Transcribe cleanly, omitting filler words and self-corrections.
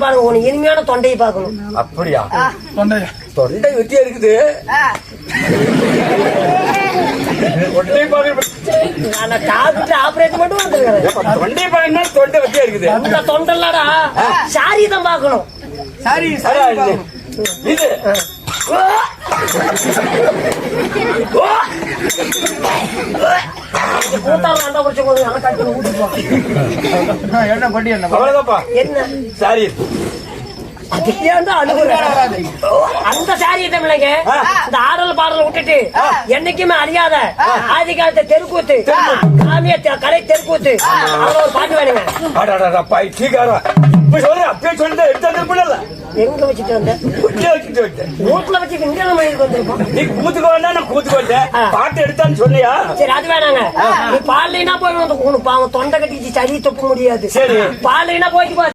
பாருங்க உனக்கு இனிமையான தொண்டையை பார்க்கணும். அப்படியா? தொண்டை வெட்டியா இருக்குது. நான் டாக்டர் ஆபரேஷன் மட்டும் வந்துருக்கேன். தொண்டை பார்க்கணும், தொண்டை வெட்டியா இருக்குது. அந்த தொண்டல்லடா சாரி தான் பார்க்கணும். சாரி இது என்ன சாரி அந்த சாரியை தமிழங்க இந்த ஆடல் பாடல் விட்டுட்டு என்னைக்குமே அறியாத ஆதி காலத்தை தெருக்கூத்து காமிய கலை தெருக்கூத்து அதோட ஒரு பாட்டு வேணுங்க. எங்க வச்சுட்டு வந்த வீட்டுல வச்சுட்டு இங்க வந்திருக்கோம். நீ கூத்துக்கு வேண்டாம், நான் கூத்துக்கு வந்தேன். பாட்டு எடுத்தான்னு சொன்னியா? சரி அது வேணாங்க. நீ பாடலைன்னா போய் தொண்டை கட்டிச்சு சளி தொப்ப முடியாது. சரி பாடலைன்னா போயிட்டு